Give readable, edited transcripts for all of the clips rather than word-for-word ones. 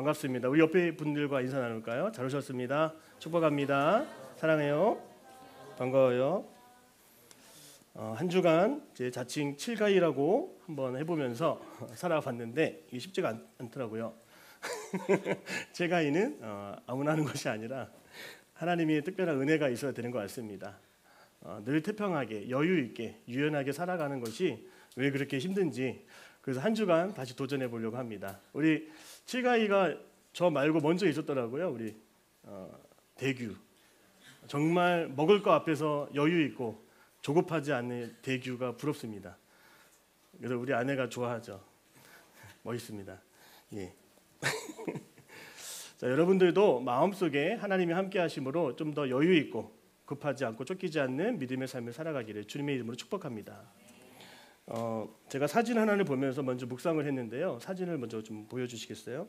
반갑습니다. 우리 옆에 분들과 인사 나눌까요? 잘 오셨습니다. 축복합니다. 사랑해요. 반가워요. 한 주간 제 자칭 7가이라고 한번 해보면서 살아봤는데 이게 쉽지가 않더라고요. 7가이는 아무나 하는 것이 아니라 하나님의 특별한 은혜가 있어야 되는 것 같습니다. 늘 태평하게 여유 있게 유연하게 살아가는 것이 왜 그렇게 힘든지, 그래서 한 주간 다시 도전해 보려고 합니다. 우리 7가이가 저 말고 먼저 있었더라고요. 우리 대규, 정말 먹을 거 앞에서 여유 있고 조급하지 않는 대규가 부럽습니다. 그래서 우리 아내가 좋아하죠. 멋있습니다. 예. 자, 여러분들도 마음속에 하나님이 함께 하심으로 좀 더 여유 있고 급하지 않고 쫓기지 않는 믿음의 삶을 살아가기를 주님의 이름으로 축복합니다. 제가 사진 하나를 보면서 먼저 묵상을 했는데요. 사진을 먼저 좀 보여주시겠어요?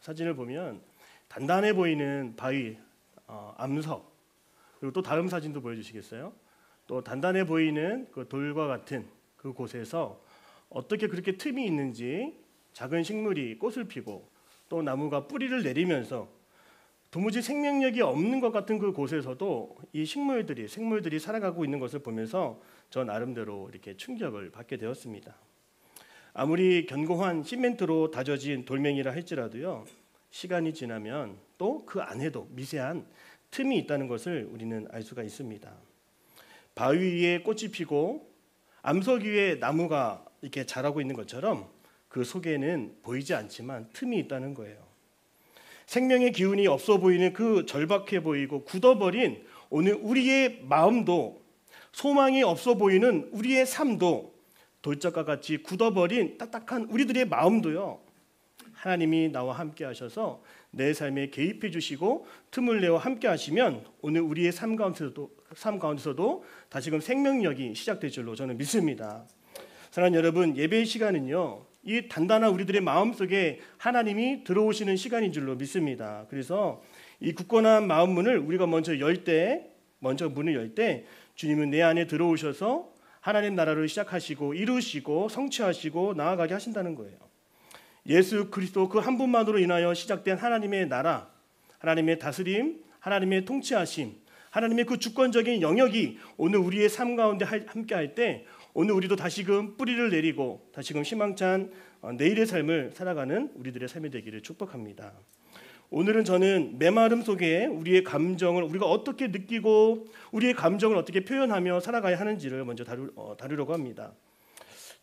사진을 보면 단단해 보이는 바위, 암석, 그리고 또 다음 사진도 보여주시겠어요? 또 단단해 보이는 그 돌과 같은 그 곳에서 어떻게 그렇게 틈이 있는지 작은 식물이 꽃을 피고 또 나무가 뿌리를 내리면서 도무지 생명력이 없는 것 같은 그 곳에서도 이 생물들이 살아가고 있는 것을 보면서 저 나름대로 이렇게 충격을 받게 되었습니다. 아무리 견고한 시멘트로 다져진 돌멩이라 할지라도요, 시간이 지나면 또 그 안에도 미세한 틈이 있다는 것을 우리는 알 수가 있습니다. 바위 위에 꽃이 피고 암석 위에 나무가 이렇게 자라고 있는 것처럼 그 속에는 보이지 않지만 틈이 있다는 거예요. 생명의 기운이 없어 보이는 그 절박해 보이고 굳어버린 오늘 우리의 마음도, 소망이 없어 보이는 우리의 삶도, 돌짝과 같이 굳어버린 딱딱한 우리들의 마음도요, 하나님이 나와 함께 하셔서 내 삶에 개입해 주시고 틈을 내어 함께 하시면 오늘 우리의 삶 가운데서도 다시금 생명력이 시작될 줄로 저는 믿습니다. 사랑하는 여러분, 예배의 시간은요, 이 단단한 우리들의 마음속에 하나님이 들어오시는 시간인 줄로 믿습니다. 그래서 이 굳건한 마음 문을 우리가 먼저 문을 열 때 주님은 내 안에 들어오셔서 하나님 나라를 시작하시고 이루시고 성취하시고 나아가게 하신다는 거예요. 예수 그리스도 그 한 분만으로 인하여 시작된 하나님의 나라, 하나님의 다스림, 하나님의 통치하심, 하나님의 그 주권적인 영역이 오늘 우리의 삶 가운데 함께 할 때 오늘 우리도 다시금 뿌리를 내리고 다시금 희망찬 내일의 삶을 살아가는 우리들의 삶이 되기를 축복합니다. 오늘은 저는 메마름 속에 우리의 감정을 우리가 어떻게 느끼고 우리의 감정을 어떻게 표현하며 살아가야 하는지를 먼저 다루려고 합니다.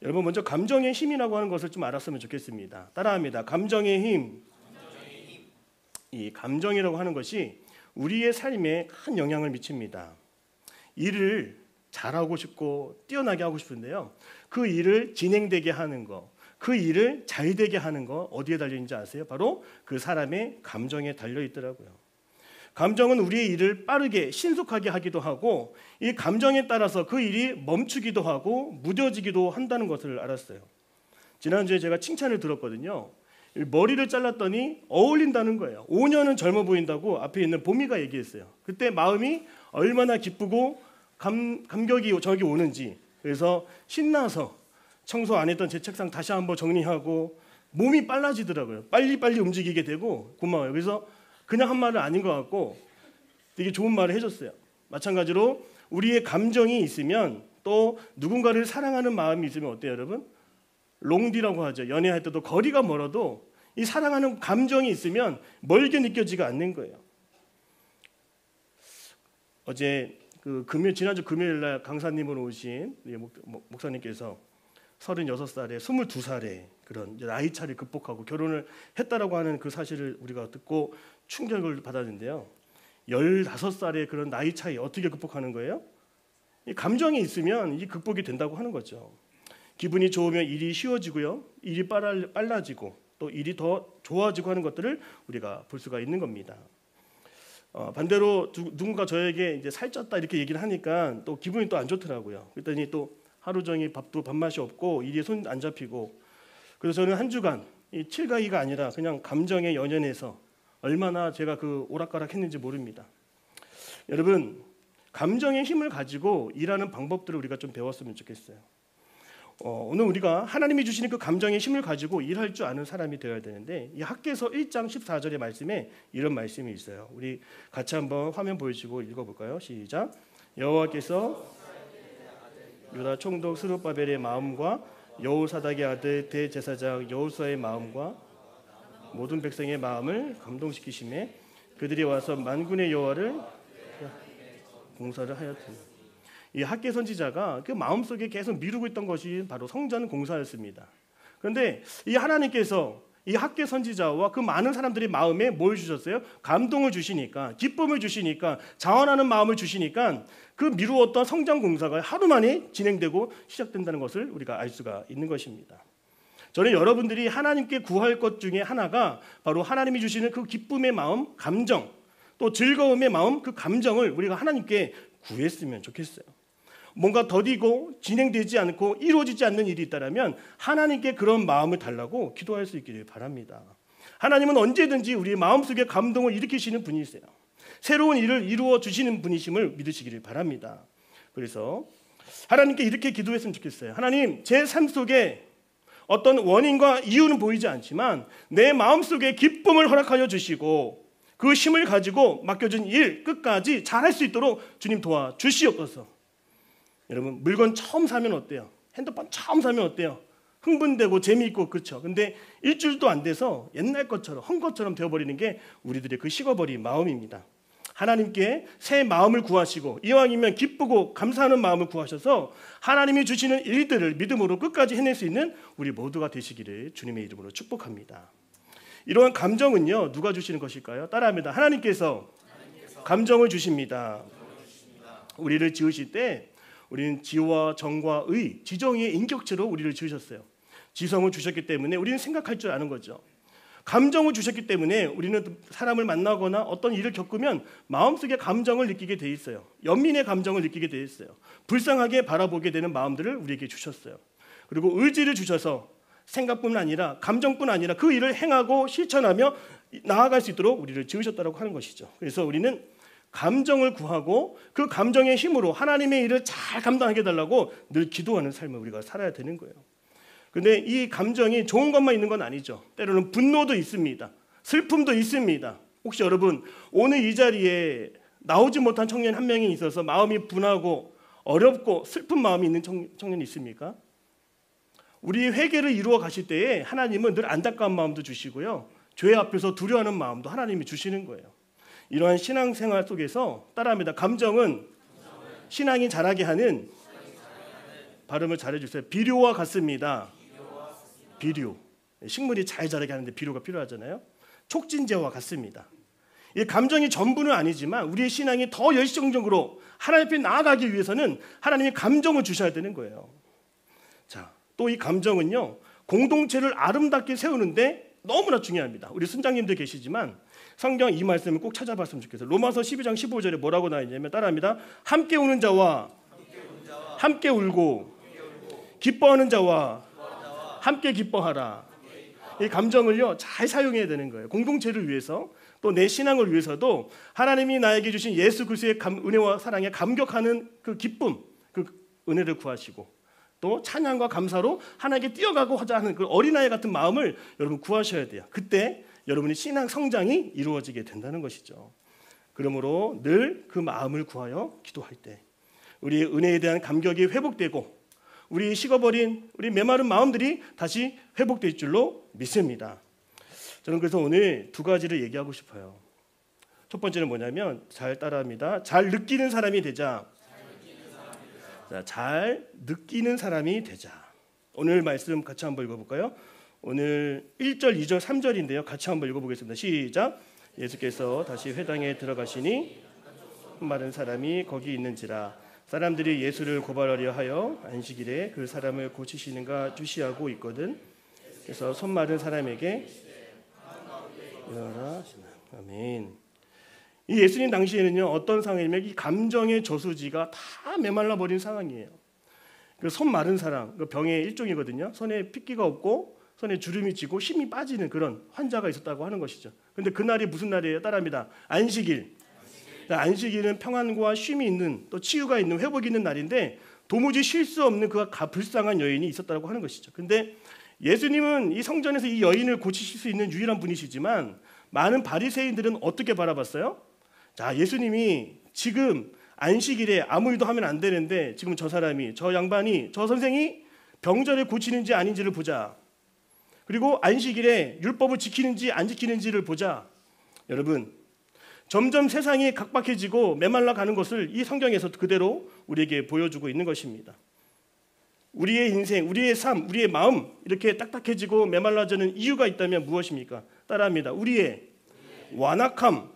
여러분, 먼저 감정의 힘이라고 하는 것을 좀 알았으면 좋겠습니다. 따라합니다. 감정의 힘. 이 감정이라고 하는 것이 우리의 삶에 큰 영향을 미칩니다. 일을 잘하고 싶고 뛰어나게 하고 싶은데요, 그 일을 진행되게 하는 거, 그 일을 잘되게 하는 거 어디에 달려있는지 아세요? 바로 그 사람의 감정에 달려있더라고요. 감정은 우리의 일을 빠르게 신속하게 하기도 하고 이 감정에 따라서 그 일이 멈추기도 하고 무뎌지기도 한다는 것을 알았어요. 지난주에 제가 칭찬을 들었거든요. 머리를 잘랐더니 어울린다는 거예요. 5년은 젊어 보인다고 앞에 있는 보미가 얘기했어요. 그때 마음이 얼마나 기쁘고 감격이 저기 오는지. 그래서 신나서 청소 안 했던 제 책상 다시 한번 정리하고 몸이 빨라지더라고요. 빨리빨리 움직이게 되고 고마워요. 그래서 그냥 한 말은 아닌 것 같고 되게 좋은 말을 해줬어요. 마찬가지로 우리의 감정이 있으면 또 누군가를 사랑하는 마음이 있으면 어때요, 여러분? 롱디라고 하죠. 연애할 때도 거리가 멀어도 이 사랑하는 감정이 있으면 멀게 느껴지가 않는 거예요. 지난주 금요일 날 강사님으로 오신 목사님께서 36살에 22살에 그런 나이 차를 극복하고 결혼을 했다라고 하는 그 사실을 우리가 듣고 충격을 받았는데요. 15살의 그런 나이 차이 어떻게 극복하는 거예요? 이 감정이 있으면 이 극복이 된다고 하는 거죠. 기분이 좋으면 일이 쉬워지고요, 일이 빨라지고 또 일이 더 좋아지고 하는 것들을 우리가 볼 수가 있는 겁니다. 반대로 누군가 저에게 이제 살쪘다 이렇게 얘기를 하니까 또 기분이 또 안 좋더라고요. 그랬더니 또 하루 종일 밥맛이 없고 일이 손 안 잡히고, 그래서 저는 한 주간 이 7가이가 아니라 그냥 감정에 연연해서 얼마나 제가 그 오락가락했는지 모릅니다. 여러분, 감정의 힘을 가지고 일하는 방법들을 우리가 좀 배웠으면 좋겠어요. 오늘 우리가 하나님이 주시는 그 감정의 힘을 가지고 일할 줄 아는 사람이 되어야 되는데, 이 학개서 1장 14절의 말씀에 이런 말씀이 있어요. 우리 같이 한번 화면 보여주고 읽어볼까요? 시작. 여호와께서 유다 총독 스룹바벨의 마음과 여호사닥의 아들 대제사장 여호수아의 마음과 모든 백성의 마음을 감동시키심에 그들이 와서 만군의 여호와를 공사를 하였더니. 이 학개 선지자가 그 마음속에 계속 미루고 있던 것이 바로 성전 공사였습니다. 그런데 이 하나님께서 이 학개 선지자와 그 많은 사람들의 마음에 뭘 주셨어요? 감동을 주시니까, 기쁨을 주시니까, 자원하는 마음을 주시니까 그 미루었던 성전 공사가 하루 만에 진행되고 시작된다는 것을 우리가 알 수가 있는 것입니다. 저는 여러분들이 하나님께 구할 것 중에 하나가 바로 하나님이 주시는 그 기쁨의 마음, 감정, 또 즐거움의 마음, 그 감정을 우리가 하나님께 구했으면 좋겠어요. 뭔가 더디고 진행되지 않고 이루어지지 않는 일이 있다면 하나님께 그런 마음을 달라고 기도할 수 있기를 바랍니다. 하나님은 언제든지 우리의 마음속에 감동을 일으키시는 분이세요. 새로운 일을 이루어 주시는 분이심을 믿으시기를 바랍니다. 그래서 하나님께 이렇게 기도했으면 좋겠어요. 하나님, 제 삶 속에 어떤 원인과 이유는 보이지 않지만 내 마음속에 기쁨을 허락하여 주시고 그 힘을 가지고 맡겨진 일 끝까지 잘할 수 있도록 주님 도와주시옵소서. 여러분, 물건 처음 사면 어때요? 핸드폰 처음 사면 어때요? 흥분되고 재미있고 그렇죠. 근데 일주일도 안 돼서 옛날 것처럼 한 것처럼 되어버리는 게 우리들의 그 식어버린 마음입니다. 하나님께 새 마음을 구하시고 이왕이면 기쁘고 감사하는 마음을 구하셔서 하나님이 주시는 일들을 믿음으로 끝까지 해낼 수 있는 우리 모두가 되시기를 주님의 이름으로 축복합니다. 이러한 감정은요, 누가 주시는 것일까요? 따라합니다. 하나님께서 감정을 주십니다. 우리를 지으실 때 우리는 지와 정과 의, 지정의의 인격체로 우리를 지으셨어요. 지성을 주셨기 때문에 우리는 생각할 줄 아는 거죠. 감정을 주셨기 때문에 우리는 사람을 만나거나 어떤 일을 겪으면 마음속에 감정을 느끼게 돼 있어요. 연민의 감정을 느끼게 돼 있어요. 불쌍하게 바라보게 되는 마음들을 우리에게 주셨어요. 그리고 의지를 주셔서 생각뿐 아니라 감정뿐 아니라 그 일을 행하고 실천하며 나아갈 수 있도록 우리를 지으셨다고 하는 것이죠. 그래서 우리는 감정을 구하고 그 감정의 힘으로 하나님의 일을 잘 감당하게 해달라고 늘 기도하는 삶을 우리가 살아야 되는 거예요. 그런데 이 감정이 좋은 것만 있는 건 아니죠. 때로는 분노도 있습니다. 슬픔도 있습니다. 혹시 여러분 오늘 이 자리에 나오지 못한 청년 한 명이 있어서 마음이 분하고 어렵고 슬픈 마음이 있는 청년이 있습니까? 우리 회개를 이루어 가실 때에 하나님은 늘 안타까운 마음도 주시고요, 죄 앞에서 두려워하는 마음도 하나님이 주시는 거예요. 이러한 신앙생활 속에서 따라합니다. 감정은 신앙이 자라게 하는, 발음을 잘해주세요. 비료와 같습니다. 비료. 식물이 잘 자라게 하는데 비료가 필요하잖아요. 촉진제와 같습니다. 이 감정이 전부는 아니지만 우리의 신앙이 더 열정적으로 하나님 앞에 나아가기 위해서는 하나님이 감정을 주셔야 되는 거예요. 자, 또 이 감정은요, 공동체를 아름답게 세우는데 너무나 중요합니다. 우리 순장님들 계시지만 성경 이 말씀을 꼭 찾아봤으면 좋겠어요. 로마서 12장 15절에 뭐라고 나와 있냐면 따라합니다. 함께 우는 자와 함께 울고 기뻐하는 자와 함께 기뻐하라. 이 감정을요 잘 사용해야 되는 거예요. 공동체를 위해서, 또 내 신앙을 위해서도 하나님이 나에게 주신 예수 그리스도의 은혜와 사랑에 감격하는 그 기쁨, 그 은혜를 구하시고 또 찬양과 감사로 하나님께 뛰어가고자 하는 그 어린아이 같은 마음을 여러분 구하셔야 돼요. 그때 여러분의 신앙 성장이 이루어지게 된다는 것이죠. 그러므로 늘 그 마음을 구하여 기도할 때 우리의 은혜에 대한 감격이 회복되고 우리 식어버린 우리 메마른 마음들이 다시 회복될 줄로 믿습니다. 저는 그래서 오늘 두 가지를 얘기하고 싶어요. 첫 번째는 뭐냐면, 잘 따라합니다. 잘 느끼는 사람이 되자. 잘 느끼는 사람이 되자. 오늘 말씀 같이 한번 읽어볼까요? 오늘 1절, 2절, 3절인데요. 같이 한번 읽어보겠습니다. 시작. 예수께서 다시 회당에 들어가시니 마른 사람이 거기 있는지라. 사람들이 예수를 고발하려 하여 안식일에 그 사람을 고치시는가 주시하고 있거든. 그래서 손 마른 사람에게 일어나라. 아멘. 이 예수님 당시에는요 어떤 상황이냐면 이 감정의 저수지가 다 메말라 버린 상황이에요. 그 손 마른 사람, 그 병의 일종이거든요. 손에 핏기가 없고 손에 주름이 지고 힘이 빠지는 그런 환자가 있었다고 하는 것이죠. 그런데 그날이 무슨 날이에요? 따라합니다. 안식일. 안식일은 평안과 쉼이 있는, 또 치유가 있는, 회복이 있는 날인데 도무지 쉴 수 없는 그 불쌍한 여인이 있었다고 하는 것이죠. 근데 예수님은 이 성전에서 이 여인을 고치실 수 있는 유일한 분이시지만 많은 바리새인들은 어떻게 바라봤어요? 자, 예수님이 지금 안식일에 아무 일도 하면 안 되는데 지금 저 사람이, 저 양반이, 저 선생이 병자를 고치는지 아닌지를 보자. 그리고 안식일에 율법을 지키는지 안 지키는지를 보자. 여러분, 점점 세상이 각박해지고 메말라 가는 것을 이 성경에서 그대로 우리에게 보여주고 있는 것입니다. 우리의 인생, 우리의 삶, 우리의 마음 이렇게 딱딱해지고 메말라지는 이유가 있다면 무엇입니까? 따라합니다. 우리의 완악함.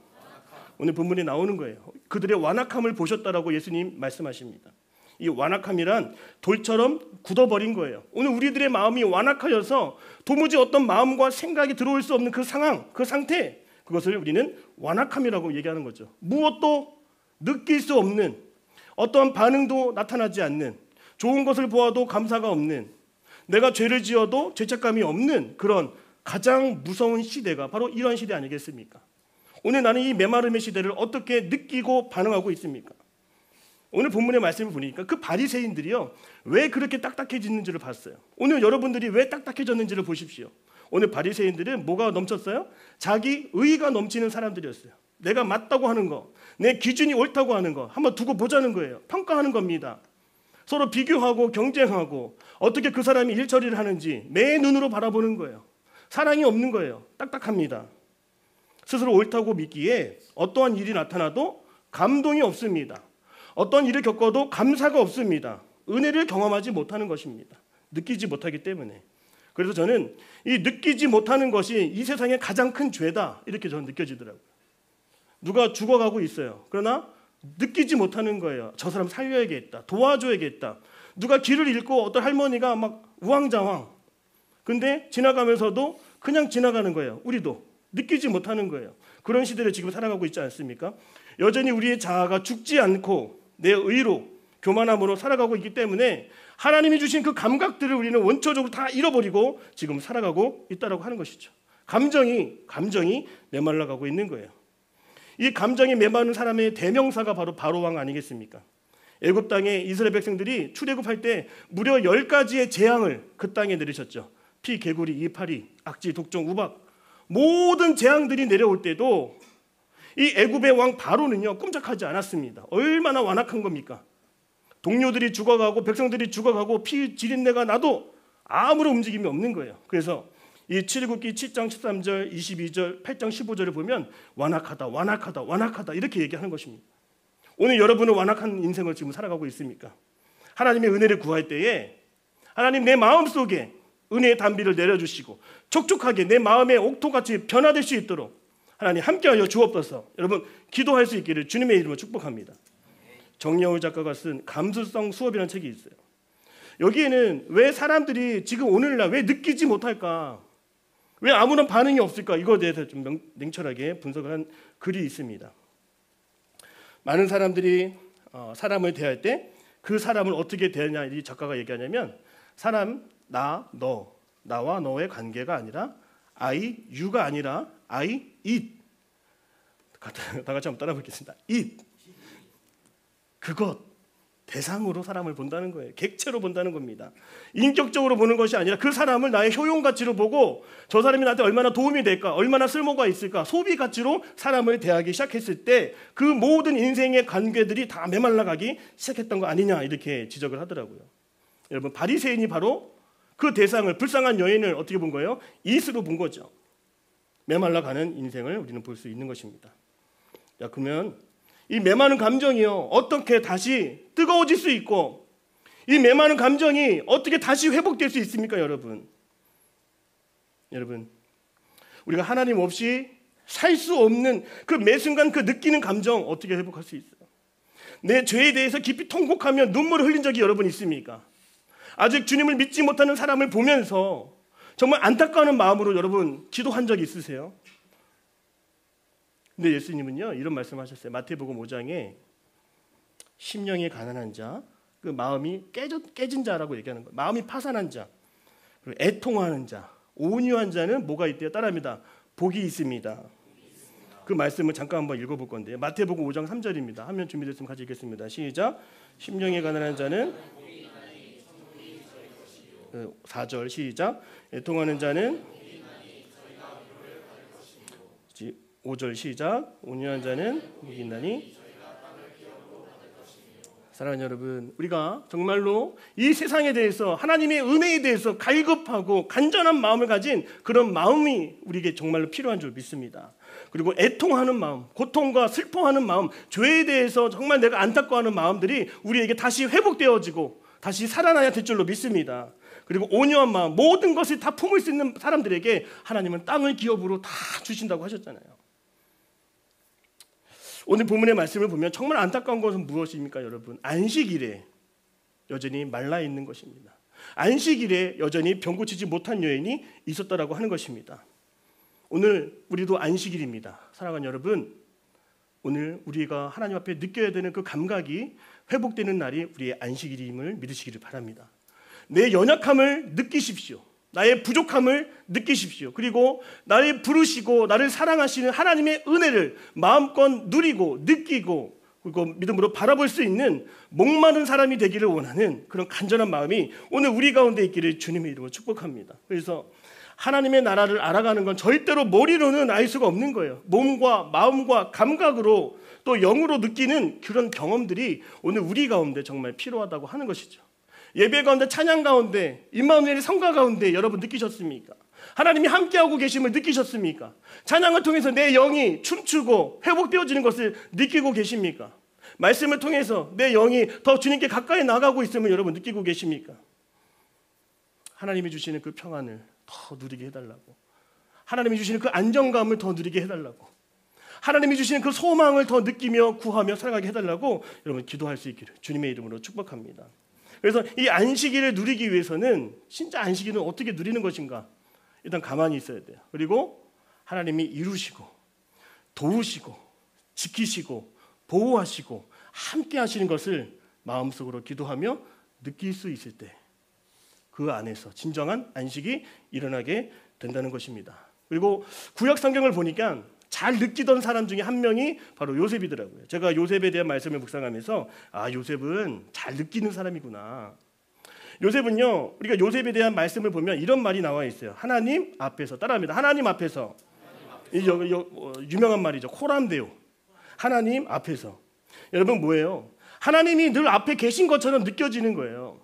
오늘 본문에 나오는 거예요. 그들의 완악함을 보셨다라고 예수님 말씀하십니다. 이 완악함이란 돌처럼 굳어버린 거예요. 오늘 우리들의 마음이 완악하여서 도무지 어떤 마음과 생각이 들어올 수 없는 그 상황, 그 상태, 그것을 우리는 완악함이라고 얘기하는 거죠. 무엇도 느낄 수 없는, 어떠한 반응도 나타나지 않는, 좋은 것을 보아도 감사가 없는, 내가 죄를 지어도 죄책감이 없는 그런 가장 무서운 시대가 바로 이런 시대 아니겠습니까? 오늘 나는 이 메마름의 시대를 어떻게 느끼고 반응하고 있습니까? 오늘 본문의 말씀을 보니까 그 바리새인들이요, 왜 그렇게 딱딱해지는지를 봤어요. 오늘 여러분들이 왜 딱딱해졌는지를 보십시오. 오늘 바리새인들은 뭐가 넘쳤어요? 자기 의의가 넘치는 사람들이었어요. 내가 맞다고 하는 거, 내 기준이 옳다고 하는 거 한번 두고 보자는 거예요. 평가하는 겁니다. 서로 비교하고 경쟁하고 어떻게 그 사람이 일 처리를 하는지 매 눈으로 바라보는 거예요. 사랑이 없는 거예요. 딱딱합니다. 스스로 옳다고 믿기에 어떠한 일이 나타나도 감동이 없습니다. 어떤 일을 겪어도 감사가 없습니다. 은혜를 경험하지 못하는 것입니다. 느끼지 못하기 때문에. 그래서 저는 이 느끼지 못하는 것이 이 세상의 가장 큰 죄다 이렇게 저는 느껴지더라고요. 누가 죽어가고 있어요. 그러나 느끼지 못하는 거예요. 저 사람 살려야겠다. 도와줘야겠다. 누가 길을 잃고 어떤 할머니가 막 우왕좌왕. 근데 지나가면서도 그냥 지나가는 거예요. 우리도 느끼지 못하는 거예요. 그런 시대를 지금 살아가고 있지 않습니까? 여전히 우리의 자아가 죽지 않고 내 의로 교만함으로 살아가고 있기 때문에 하나님이 주신 그 감각들을 우리는 원초적으로 다 잃어버리고 지금 살아가고 있다고 하는 것이죠. 감정이 메말라가고 있는 거예요. 이 감정이 메마른 사람의 대명사가 바로 바로왕 아니겠습니까? 애굽 땅에 이스라엘 백성들이 출애굽할 때 무려 10가지의 재앙을 그 땅에 내리셨죠. 피, 개구리, 이파리, 악취, 독종, 우박 모든 재앙들이 내려올 때도 이 애굽의 왕 바로는요 꼼짝하지 않았습니다. 얼마나 완악한 겁니까? 동료들이 죽어가고 백성들이 죽어가고 피 지린내가 나도 아무런 움직임이 없는 거예요. 그래서 이 출애굽기 7장 13절 22절 8장 15절을 보면 완악하다 이렇게 얘기하는 것입니다. 오늘 여러분은 완악한 인생을 지금 살아가고 있습니까? 하나님의 은혜를 구할 때에 하나님 내 마음속에 은혜의 단비를 내려주시고 촉촉하게 내 마음의 옥토같이 변화될 수 있도록 하나님 함께하여 주옵소서. 여러분 기도할 수 있기를 주님의 이름으로 축복합니다. 정여울 작가가 쓴 감수성 수업이라는 책이 있어요. 여기에는 왜 사람들이 지금 오늘날 왜 느끼지 못할까? 왜 아무런 반응이 없을까? 이거에 대해서 좀 냉철하게 분석을 한 글이 있습니다. 많은 사람들이 사람을 대할 때 그 사람을 어떻게 대하냐 이 작가가 얘기하냐면 사람, 나, 너, 나와 너의 관계가 아니라 I, you가 아니라 I, it. 다 같이 한번 따라 보겠습니다. it. 그것, 대상으로 사람을 본다는 거예요. 객체로 본다는 겁니다. 인격적으로 보는 것이 아니라 그 사람을 나의 효용 가치로 보고 저 사람이 나한테 얼마나 도움이 될까, 얼마나 쓸모가 있을까, 소비 가치로 사람을 대하기 시작했을 때 그 모든 인생의 관계들이 다 메말라가기 시작했던 거 아니냐 이렇게 지적을 하더라고요. 여러분 바리새인이 바로 그 대상을 불쌍한 여인을 어떻게 본 거예요? 이스로 본 거죠. 메말라가는 인생을 우리는 볼 수 있는 것입니다. 자, 그러면 이 메마른 감정이요 어떻게 다시 뜨거워질 수 있고 이 메마른 감정이 어떻게 다시 회복될 수 있습니까, 여러분? 여러분, 우리가 하나님 없이 살 수 없는 그 매 순간 그 느끼는 감정 어떻게 회복할 수 있어요? 내 죄에 대해서 깊이 통곡하며 눈물을 흘린 적이 여러분 있습니까? 아직 주님을 믿지 못하는 사람을 보면서 정말 안타까운 마음으로 여러분 기도한 적이 있으세요? 근데 예수님은요 이런 말씀하셨어요. 마태복음 5장에 심령이 가난한 자, 그 마음이 깨진 자라고 얘기하는 거예요. 마음이 파산한 자, 그리고 애통하는 자, 온유한 자는 뭐가 있대요? 따라합니다. 복이 있습니다. 그 말씀을 잠깐 한번 읽어볼 건데요. 마태복음 5장 3절입니다. 하면 준비됐으면 같이 읽겠습니다. 시작. 심령이 가난한 자는 4절 시작. 애통하는 자는 5절 시작. 온유한 자는 복이 있나니. 사랑하는 여러분, 우리가 정말로 이 세상에 대해서 하나님의 은혜에 대해서 갈급하고 간절한 마음을 가진 그런 마음이 우리에게 정말로 필요한 줄 믿습니다. 그리고 애통하는 마음, 고통과 슬퍼하는 마음, 죄에 대해서 정말 내가 안타까워하는 마음들이 우리에게 다시 회복되어지고 다시 살아나야 될 줄로 믿습니다. 그리고 온유한 마음, 모든 것을 다 품을 수 있는 사람들에게 하나님은 땅을 기업으로 다 주신다고 하셨잖아요. 오늘 본문의 말씀을 보면 정말 안타까운 것은 무엇입니까, 여러분? 안식일에 여전히 말라 있는 것입니다. 안식일에 여전히 병 고치지 못한 여인이 있었다라고 하는 것입니다. 오늘 우리도 안식일입니다. 사랑하는 여러분, 오늘 우리가 하나님 앞에 느껴야 되는 그 감각이 회복되는 날이 우리의 안식일임을 믿으시기를 바랍니다. 내 연약함을 느끼십시오. 나의 부족함을 느끼십시오. 그리고 나를 부르시고 나를 사랑하시는 하나님의 은혜를 마음껏 누리고 느끼고 그리고 믿음으로 바라볼 수 있는 목마른 사람이 되기를 원하는 그런 간절한 마음이 오늘 우리 가운데 있기를 주님의 이름으로 축복합니다. 그래서 하나님의 나라를 알아가는 건 절대로 머리로는 알 수가 없는 거예요. 몸과 마음과 감각으로 또 영으로 느끼는 그런 경험들이 오늘 우리 가운데 정말 필요하다고 하는 것이죠. 예배 가운데, 찬양 가운데, 임마누엘의 성가 가운데 여러분 느끼셨습니까? 하나님이 함께하고 계심을 느끼셨습니까? 찬양을 통해서 내 영이 춤추고 회복되어지는 것을 느끼고 계십니까? 말씀을 통해서 내 영이 더 주님께 가까이 나가고 있음을 여러분 느끼고 계십니까? 하나님이 주시는 그 평안을 더 누리게 해달라고, 하나님이 주시는 그 안정감을 더 누리게 해달라고, 하나님이 주시는 그 소망을 더 느끼며 구하며 살아가게 해달라고 여러분 기도할 수 있기를 주님의 이름으로 축복합니다. 그래서 이 안식일을 누리기 위해서는 진짜 안식일은 어떻게 누리는 것인가? 일단 가만히 있어야 돼요. 그리고 하나님이 이루시고 도우시고 지키시고 보호하시고 함께 하시는 것을 마음속으로 기도하며 느낄 수 있을 때 그 안에서 진정한 안식이 일어나게 된다는 것입니다. 그리고 구약 성경을 보니까 잘 느끼던 사람 중에 한 명이 바로 요셉이더라고요. 제가 요셉에 대한 말씀을 묵상하면서 요셉은 잘 느끼는 사람이구나. 요셉은요, 우리가 요셉에 대한 말씀을 보면 이런 말이 나와 있어요. 하나님 앞에서, 따라합니다. 하나님 앞에서. 유명한 말이죠. 코람데오. 하나님 앞에서. 여러분 뭐예요? 하나님이 늘 앞에 계신 것처럼 느껴지는 거예요.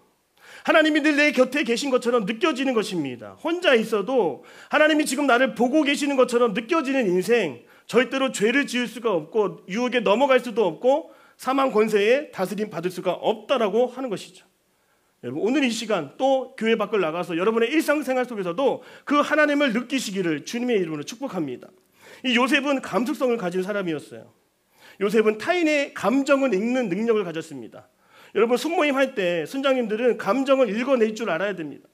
하나님이 늘 내 곁에 계신 것처럼 느껴지는 것입니다. 혼자 있어도 하나님이 지금 나를 보고 계시는 것처럼 느껴지는 인생, 절대로 죄를 지을 수가 없고 유혹에 넘어갈 수도 없고 사망 권세에 다스림 받을 수가 없다라고 하는 것이죠. 여러분 오늘 이 시간 또 교회 밖을 나가서 여러분의 일상생활 속에서도 그 하나님을 느끼시기를 주님의 이름으로 축복합니다. 이 요셉은 감수성을 가진 사람이었어요. 요셉은 타인의 감정을 읽는 능력을 가졌습니다. 여러분 순모임 할 때 순장님들은 감정을 읽어낼 줄 알아야 됩니다.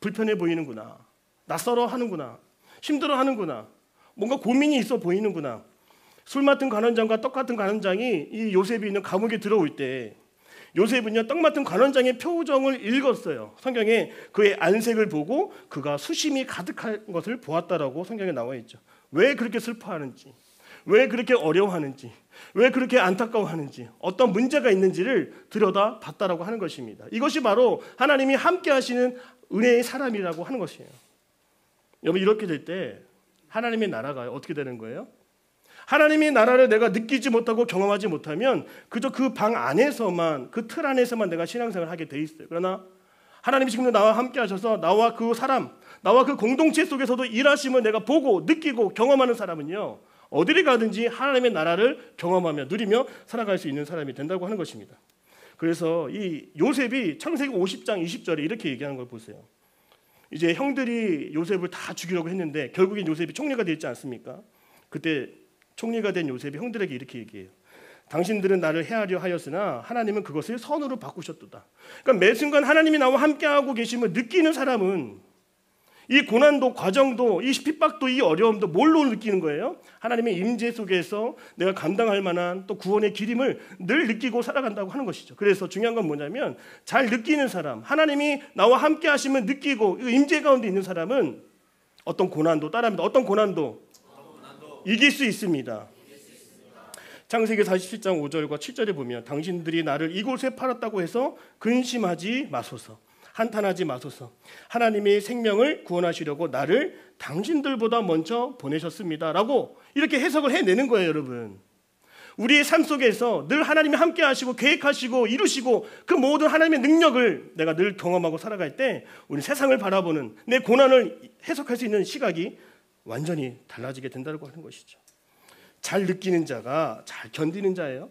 불편해 보이는구나, 낯설어 하는구나, 힘들어 하는구나, 뭔가 고민이 있어 보이는구나. 술 맡은 관원장과 떡 같은 관원장이 이 요셉이 있는 감옥에 들어올 때 요셉은요 떡 맡은 관원장의 표정을 읽었어요. 성경에 그의 안색을 보고 그가 수심이 가득한 것을 보았다라고 성경에 나와 있죠. 왜 그렇게 슬퍼하는지, 왜 그렇게 어려워하는지, 왜 그렇게 안타까워하는지, 어떤 문제가 있는지를 들여다 봤다라고 하는 것입니다. 이것이 바로 하나님이 함께 하시는 은혜의 사람이라고 하는 것이에요. 여러분 이렇게 될 때 하나님의 나라가 어떻게 되는 거예요? 하나님의 나라를 내가 느끼지 못하고 경험하지 못하면 그저 그 방 안에서만, 그 틀 안에서만 내가 신앙생활을 하게 돼 있어요. 그러나 하나님이 지금도 나와 함께 하셔서 나와 그 사람, 나와 그 공동체 속에서도 일하심을 내가 보고 느끼고 경험하는 사람은요 어디를 가든지 하나님의 나라를 경험하며 누리며 살아갈 수 있는 사람이 된다고 하는 것입니다. 그래서 이 요셉이 창세기 50장 20절에 이렇게 얘기하는 걸 보세요. 이제 형들이 요셉을 다 죽이려고 했는데 결국엔 요셉이 총리가 되지 않습니까? 그때 총리가 된 요셉이 형들에게 이렇게 얘기해요. 당신들은 나를 해하려 하였으나 하나님은 그것을 선으로 바꾸셨도다. 그러니까 매 순간 하나님이 나와 함께하고 계심을 느끼는 사람은 이 고난도, 과정도, 이 핍박도, 이 어려움도 뭘로 느끼는 거예요? 하나님의 임재 속에서 내가 감당할 만한 또 구원의 기림을 늘 느끼고 살아간다고 하는 것이죠. 그래서 중요한 건 뭐냐면 잘 느끼는 사람, 하나님이 나와 함께 하시면 느끼고 임재 가운데 있는 사람은 어떤 고난도, 따라합니다. 어떤 고난도 이길 수 있습니다. 창세기 47장 5절과 7절에 보면 당신들이 나를 이곳에 팔았다고 해서 근심하지 마소서, 한탄하지 마소서. 하나님의 생명을 구원하시려고 나를 당신들보다 먼저 보내셨습니다 라고 이렇게 해석을 해내는 거예요. 여러분, 우리의 삶 속에서 늘 하나님이 함께 하시고 계획하시고 이루시고 그 모든 하나님의 능력을 내가 늘 경험하고 살아갈 때 우리 세상을 바라보는, 내 고난을 해석할 수 있는 시각이 완전히 달라지게 된다고 하는 것이죠. 잘 느끼는 자가 잘 견디는 자예요.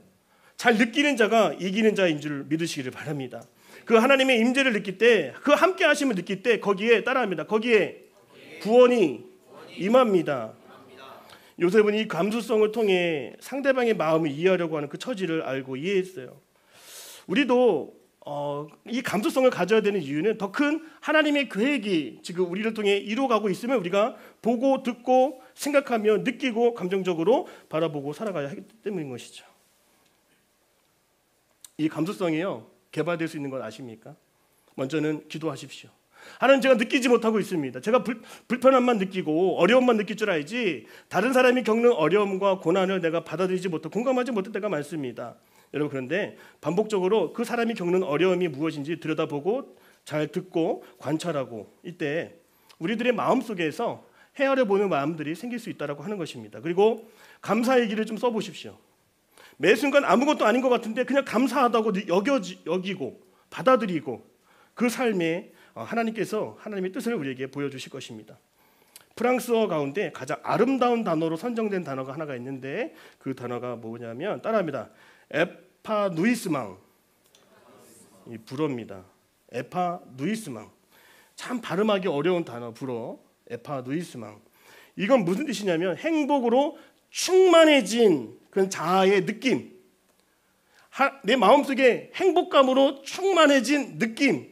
잘 느끼는 자가 이기는 자인 줄 믿으시기를 바랍니다. 그 하나님의 임재를 느낄 때, 그 함께 하심을 느낄 때 거기에 따라합니다. 거기에 구원이 임합니다. 요셉은 이 감수성을 통해 상대방의 마음을 이해하려고 하는 그 처지를 알고 이해했어요. 우리도 이 감수성을 가져야 되는 이유는 더 큰 하나님의 계획이 지금 우리를 통해 이루어가고 있으면 우리가 보고 듣고 생각하며 느끼고 감정적으로 바라보고 살아가야 하기 때문인 것이죠. 이 감수성이요, 개발될 수 있는 건 아십니까? 먼저는 기도하십시오. 하나님, 제가 느끼지 못하고 있습니다. 제가 불편함만 느끼고 어려움만 느낄 줄 알지 다른 사람이 겪는 어려움과 고난을 내가 받아들이지 못하고 공감하지 못할 때가 많습니다. 여러분, 그런데 반복적으로 그 사람이 겪는 어려움이 무엇인지 들여다보고 잘 듣고 관찰하고 이때 우리들의 마음속에서 헤아려 보는 마음들이 생길 수 있다고 하는 것입니다. 그리고 감사의 길을 좀 써보십시오. 매 순간 아무것도 아닌 것 같은데 그냥 감사하다고 여기고 받아들이고 그 삶에 하나님께서 하나님의 뜻을 우리에게 보여주실 것입니다. 프랑스어 가운데 가장 아름다운 단어로 선정된 단어가 하나가 있는데 그 단어가 뭐냐면 따라합니다. 에파누이스망, 이 불어입니다. 에파누이스망. 참 발음하기 어려운 단어, 불어. 에파누이스망. 이건 무슨 뜻이냐면 행복으로 충만해진 그런 자아의 느낌, 내 마음속에 행복감으로 충만해진 느낌,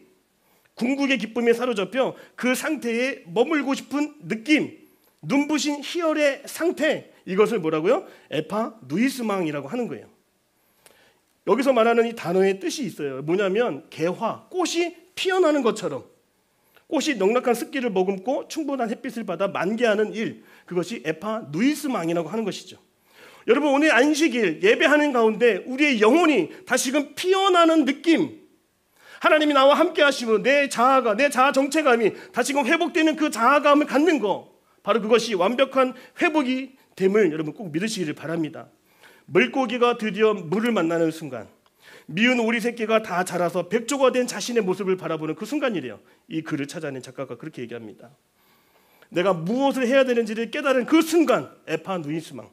궁극의 기쁨에 사로잡혀 그 상태에 머물고 싶은 느낌, 눈부신 희열의 상태, 이것을 뭐라고요? 에파누이스망이라고 하는 거예요. 여기서 말하는 이 단어의 뜻이 있어요. 뭐냐면 개화, 꽃이 피어나는 것처럼 꽃이 넉넉한 습기를 머금고 충분한 햇빛을 받아 만개하는 일, 그것이 에파누이스망이라고 하는 것이죠. 여러분, 오늘 안식일 예배하는 가운데 우리의 영혼이 다시금 피어나는 느낌, 하나님이 나와 함께 하시면 내 자아가, 내 자아 정체감이 다시금 회복되는 그 자아감을 갖는 거, 바로 그것이 완벽한 회복이 됨을 여러분 꼭 믿으시기를 바랍니다. 물고기가 드디어 물을 만나는 순간, 미운 오리 새끼가 다 자라서 백조가 된 자신의 모습을 바라보는 그 순간이래요. 이 글을 찾아낸 작가가 그렇게 얘기합니다. 내가 무엇을 해야 되는지를 깨달은 그 순간, 에파누이스망.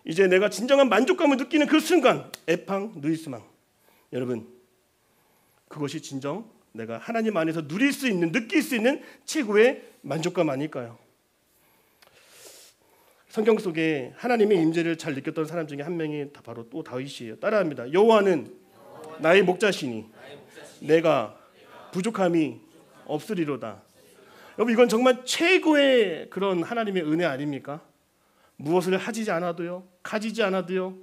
이제 내가 진정한 만족감을 느끼는 그 순간, 에파누이스망. 여러분, 그것이 진정 내가 하나님 안에서 누릴 수 있는, 느낄 수 있는 최고의 만족감 아닐까요? 성경 속에 하나님의 임재를 잘 느꼈던 사람 중에 한 명이 바로 또 다윗이에요. 따라합니다. 여호와는 나의 목자시니 내가 부족함이 없으리로다. 여러분, 이건 정말 최고의 그런 하나님의 은혜 아닙니까? 무엇을 하지 않아도요, 가지지 않아도요,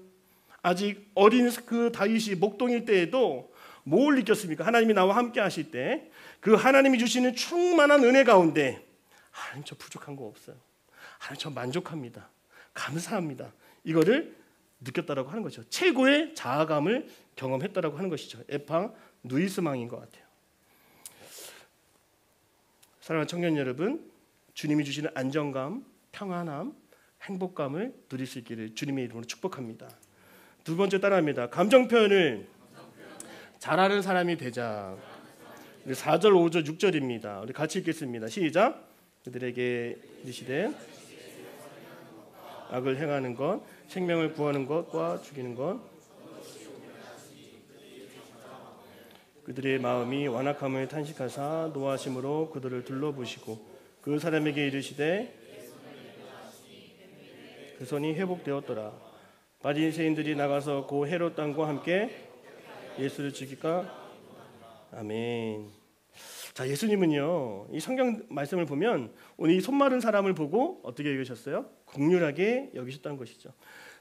아직 어린 그 다윗이 목동일 때에도 뭘 느꼈습니까? 하나님이 나와 함께 하실 때 그 하나님이 주시는 충만한 은혜 가운데 하나님, 저 부족한 거 없어요. 하나님, 저 만족합니다. 감사합니다. 이거를 느꼈다라고 하는 거죠. 최고의 자아감을 경험했다라고 하는 것이죠. 에파누이스망인 것 같아요. 사랑하는 청년 여러분, 주님이 주시는 안정감, 평안함, 행복감을 누릴 수 있기를 주님의 이름으로 축복합니다. 두 번째 따라합니다. 감정 표현을 잘하는 사람이 되자. 4절, 5절, 6절입니다. 우리 같이 읽겠습니다. 시작. 그들에게 이르시되 악을 행하는 것, 생명을 구하는 것과 죽이는 것, 그들의 마음이 완악함을 탄식하사 노하심으로 그들을 둘러보시고 그 사람에게 이르시되 그 손이 회복되었더라. 바리새인들이 나가서 고 헤롯 왕과 함께 예수를 죽일까? 아멘. 자, 예수님은요, 이 성경 말씀을 보면 오늘 이 손 마른 사람을 보고 어떻게 여기셨어요? 긍휼하게 여기셨다는 것이죠.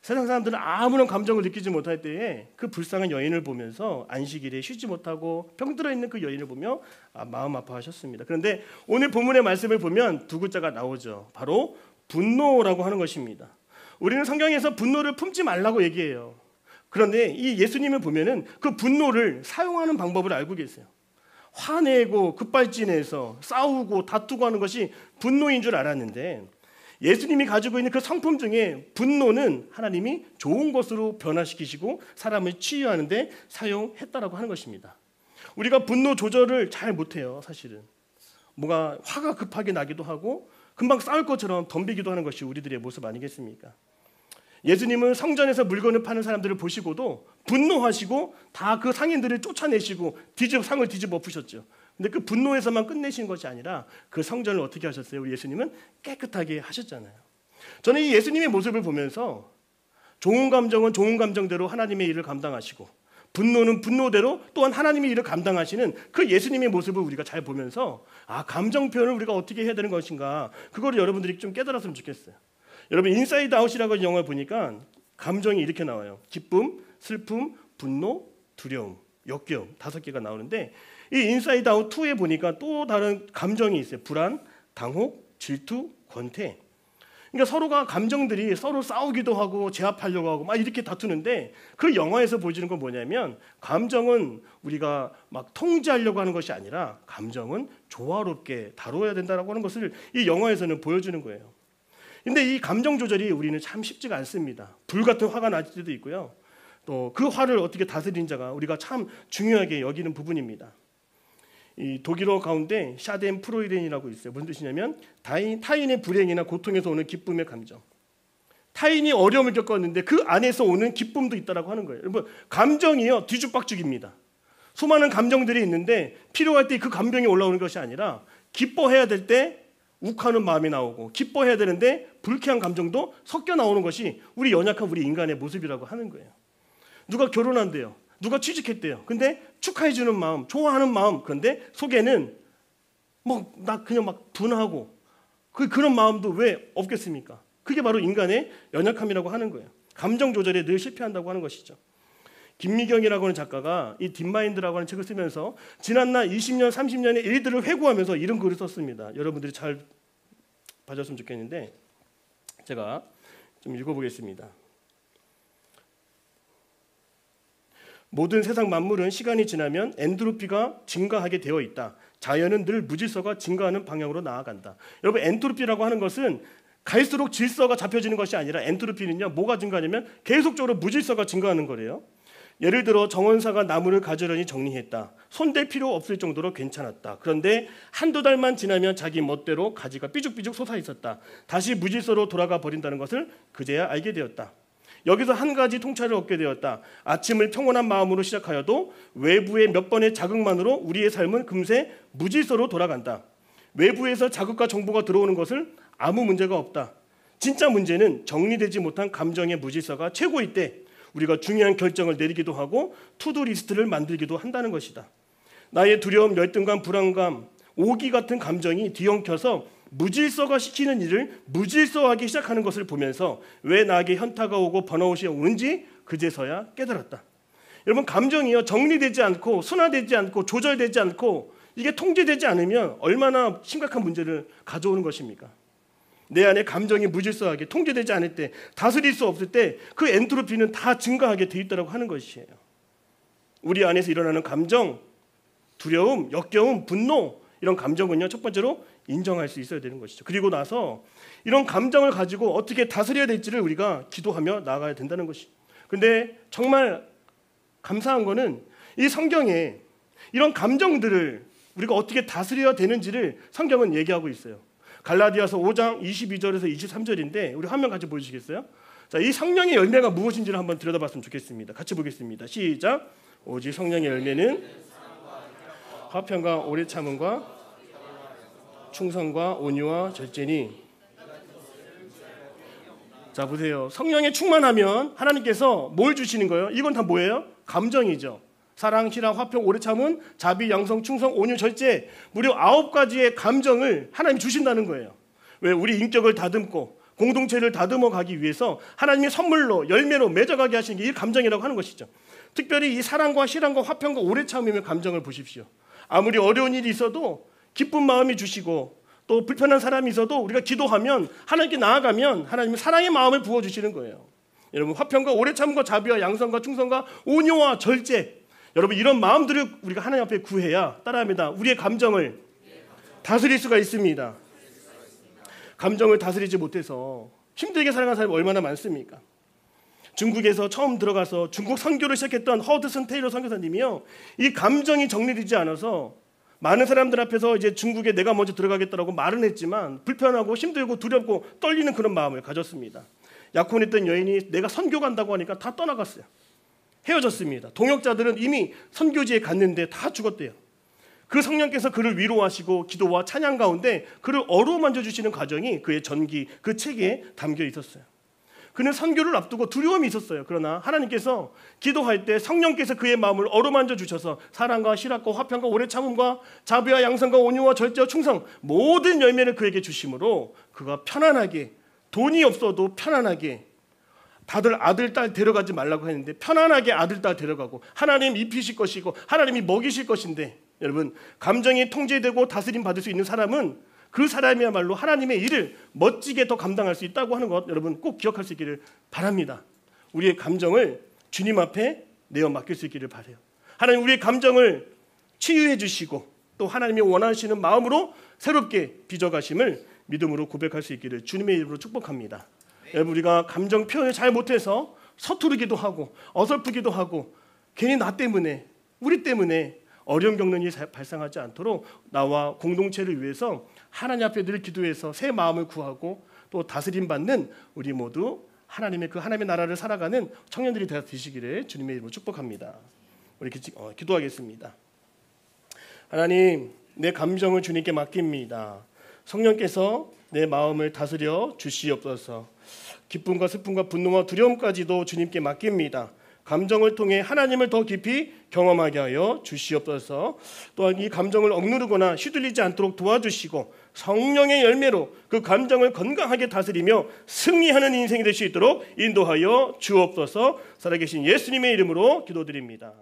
세상 사람들은 아무런 감정을 느끼지 못할 때에 그 불쌍한 여인을 보면서 안식일에 쉬지 못하고 병들어 있는 그 여인을 보며 마음 아파하셨습니다. 그런데 오늘 본문의 말씀을 보면 두 글자가 나오죠. 바로 분노라고 하는 것입니다. 우리는 성경에서 분노를 품지 말라고 얘기해요. 그런데 이 예수님을 보면은 그 분노를 사용하는 방법을 알고 계세요. 화내고 급발진해서 싸우고 다투고 하는 것이 분노인 줄 알았는데, 예수님이 가지고 있는 그 성품 중에 분노는 하나님이 좋은 것으로 변화시키시고 사람을 치유하는데 사용했다라고 하는 것입니다. 우리가 분노 조절을 잘 못해요. 사실은 뭐가 화가 급하게 나기도 하고 금방 싸울 것처럼 덤비기도 하는 것이 우리들의 모습 아니겠습니까? 예수님은 성전에서 물건을 파는 사람들을 보시고도 분노하시고 다 그 상인들을 쫓아내시고 상을 뒤집어 엎으셨죠. 근데 그 분노에서만 끝내신 것이 아니라 그 성전을 어떻게 하셨어요? 우리 예수님은 깨끗하게 하셨잖아요. 저는 이 예수님의 모습을 보면서 좋은 감정은 좋은 감정대로 하나님의 일을 감당하시고, 분노는 분노대로 또한 하나님의 일을 감당하시는 그 예수님의 모습을 우리가 잘 보면서, 감정 표현을 우리가 어떻게 해야 되는 것인가, 그거를 여러분들이 좀 깨달았으면 좋겠어요. 여러분, 인사이드 아웃이라고 영화를 보니까 감정이 이렇게 나와요. 기쁨, 슬픔, 분노, 두려움, 역겨움 5개가 나오는데, 이 인사이드 아웃 2에 보니까 또 다른 감정이 있어요. 불안, 당혹, 질투, 권태. 그러니까 서로가 감정들이 서로 싸우기도 하고 제압하려고 하고 막 이렇게 다투는데, 그 영화에서 보여주는 건 뭐냐면, 감정은 우리가 막 통제하려고 하는 것이 아니라 감정은 조화롭게 다뤄야 된다라고 하는 것을 이 영화에서는 보여주는 거예요. 근데 이 감정 조절이 우리는 참 쉽지가 않습니다. 불같은 화가 날 때도 있고요. 또 그 화를 어떻게 다스린자가 우리가 참 중요하게 여기는 부분입니다. 이 독일어 가운데 샤덴프로이덴이라고 있어요. 무슨 뜻이냐면 타인의 불행이나 고통에서 오는 기쁨의 감정. 타인이 어려움을 겪었는데 그 안에서 오는 기쁨도 있다라고 하는 거예요. 여러분, 감정이요 뒤죽박죽입니다. 수많은 감정들이 있는데 필요할 때 그 감정이 올라오는 것이 아니라, 기뻐해야 될 때 욱하는 마음이 나오고, 기뻐해야 되는데 불쾌한 감정도 섞여 나오는 것이 우리 연약한 우리 인간의 모습이라고 하는 거예요. 누가 결혼한대요. 누가 취직했대요. 근데 축하해 주는 마음, 좋아하는 마음, 그런데 속에는 나 그냥 막 분하고 그런 마음도 왜 없겠습니까? 그게 바로 인간의 연약함이라고 하는 거예요. 감정 조절에 늘 실패한다고 하는 것이죠. 김미경이라고 하는 작가가 이 딥마인드라고 하는 책을 쓰면서 지난날 20년, 30년의 일들을 회고하면서 이런 글을 썼습니다. 여러분들이 잘 봐줬으면 좋겠는데 제가 좀 읽어보겠습니다. 모든 세상 만물은 시간이 지나면 엔트로피가 증가하게 되어 있다. 자연은 늘 무질서가 증가하는 방향으로 나아간다. 여러분, 엔트로피라고 하는 것은 갈수록 질서가 잡혀지는 것이 아니라, 엔트로피는요 뭐가 증가하냐면 계속적으로 무질서가 증가하는 거래요. 예를 들어 정원사가 나무를 가지런히 정리했다. 손댈 필요 없을 정도로 괜찮았다. 그런데 한두 달만 지나면 자기 멋대로 가지가 삐죽삐죽 솟아 있었다. 다시 무질서로 돌아가 버린다는 것을 그제야 알게 되었다. 여기서 한 가지 통찰을 얻게 되었다. 아침을 평온한 마음으로 시작하여도 외부의 몇 번의 자극만으로 우리의 삶은 금세 무질서로 돌아간다. 외부에서 자극과 정보가 들어오는 것을 아무 문제가 없다. 진짜 문제는 정리되지 못한 감정의 무질서가 최고일 때 우리가 중요한 결정을 내리기도 하고 투두 리스트를 만들기도 한다는 것이다. 나의 두려움, 열등감, 불안감, 오기 같은 감정이 뒤엉켜서 무질서가 시키는 일을 무질서하기 시작하는 것을 보면서 왜 나에게 현타가 오고 번아웃이 오는지 그제서야 깨달았다. 여러분, 감정이요 정리되지 않고 순화되지 않고 조절되지 않고 이게 통제되지 않으면 얼마나 심각한 문제를 가져오는 것입니까? 내 안에 감정이 무질서하게 통제되지 않을 때, 다스릴 수 없을 때 그 엔트로피는 다 증가하게 돼 있다고 하는 것이에요. 우리 안에서 일어나는 감정, 두려움, 역겨움, 분노, 이런 감정은요 첫 번째로 인정할 수 있어야 되는 것이죠. 그리고 나서 이런 감정을 가지고 어떻게 다스려야 될지를 우리가 기도하며 나아가야 된다는 것이. 근데 정말 감사한 거는 이 성경에 이런 감정들을 우리가 어떻게 다스려야 되는지를 성경은 얘기하고 있어요. 갈라디아서 5장 22절에서 23절인데 우리 화면 같이 보여주시겠어요? 자, 이 성령의 열매가 무엇인지를 한번 들여다봤으면 좋겠습니다. 같이 보겠습니다. 시작. 오직 성령의 열매는 화평과 오래 참음과 충성과 온유와 절제니. 자, 보세요. 성령에 충만하면 하나님께서 뭘 주시는 거예요? 이건 다 뭐예요? 감정이죠. 사랑, 희락, 화평, 오래 참음, 자비, 양성, 충성, 온유, 절제, 무려 9가지의 감정을 하나님이 주신다는 거예요. 왜? 우리 인격을 다듬고 공동체를 다듬어 가기 위해서 하나님의 선물로 열매로 맺어가게 하시는 게 이 감정이라고 하는 것이죠. 특별히 이 사랑과 희락과 화평과 오래 참음의 감정을 보십시오. 아무리 어려운 일이 있어도 기쁜 마음이 주시고 또 불편한 사람이 있어도 우리가 기도하면 하나님께 나아가면 하나님이 사랑의 마음을 부어주시는 거예요. 여러분, 화평과 오래 참과 자비와 양선과 충성과 온유와 절제, 여러분 이런 마음들을 우리가 하나님 앞에 구해야, 따라합니다, 우리의 감정을 다스릴 수가 있습니다. 감정을 다스리지 못해서 힘들게 살아가는 사람이 얼마나 많습니까? 중국에서 처음 들어가서 중국 선교를 시작했던 허드슨 테일러 선교사님이요, 이 감정이 정리되지 않아서 많은 사람들 앞에서 이제 중국에 내가 먼저 들어가겠다라고 말은 했지만 불편하고 힘들고 두렵고 떨리는 그런 마음을 가졌습니다. 약혼했던 여인이 내가 선교 간다고 하니까 다 떠나갔어요. 헤어졌습니다. 동역자들은 이미 선교지에 갔는데 다 죽었대요. 그 성령께서 그를 위로하시고 기도와 찬양 가운데 그를 어루만져 주시는 과정이 그의 전기, 그 책에 담겨 있었어요. 그는 선교를 앞두고 두려움이 있었어요. 그러나 하나님께서 기도할 때 성령께서 그의 마음을 어루만져 주셔서 사랑과 실학과 화평과 오래 참음과 자비와 양선과 온유와 절제와 충성, 모든 열매를 그에게 주심으로 그가 편안하게, 돈이 없어도 편안하게, 다들 아들, 딸 데려가지 말라고 했는데 편안하게 아들, 딸 데려가고 하나님 입히실 것이고 하나님이 먹이실 것인데, 여러분 감정이 통제되고 다스림 받을 수 있는 사람은 그 사람이야말로 하나님의 일을 멋지게 더 감당할 수 있다고 하는 것, 여러분 꼭 기억할 수 있기를 바랍니다. 우리의 감정을 주님 앞에 내어 맡길 수 있기를 바라요. 하나님 우리의 감정을 치유해 주시고 또 하나님이 원하시는 마음으로 새롭게 빚어가심을 믿음으로 고백할 수 있기를 주님의 이름으로 축복합니다. 여러분, 우리가 감정 표현을 잘 못해서 서투르기도 하고 어설프기도 하고 괜히 나 때문에, 우리 때문에 어려움 겪는 일이 발생하지 않도록 나와 공동체를 위해서 하나님 앞에 늘 기도해서 새 마음을 구하고 또 다스림 받는 우리 모두 하나님의 그 하나님의 나라를 살아가는 청년들이 되시기를 주님의 이름으로 축복합니다. 우리 기도하겠습니다. 하나님, 내 감정을 주님께 맡깁니다. 성령께서 내 마음을 다스려 주시옵소서. 기쁨과 슬픔과 분노와 두려움까지도 주님께 맡깁니다. 감정을 통해 하나님을 더 깊이 경험하게 하여 주시옵소서. 또한 이 감정을 억누르거나 휘둘리지 않도록 도와주시고 성령의 열매로 그 감정을 건강하게 다스리며 승리하는 인생이 될 수 있도록 인도하여 주옵소서. 살아계신 예수님의 이름으로 기도드립니다.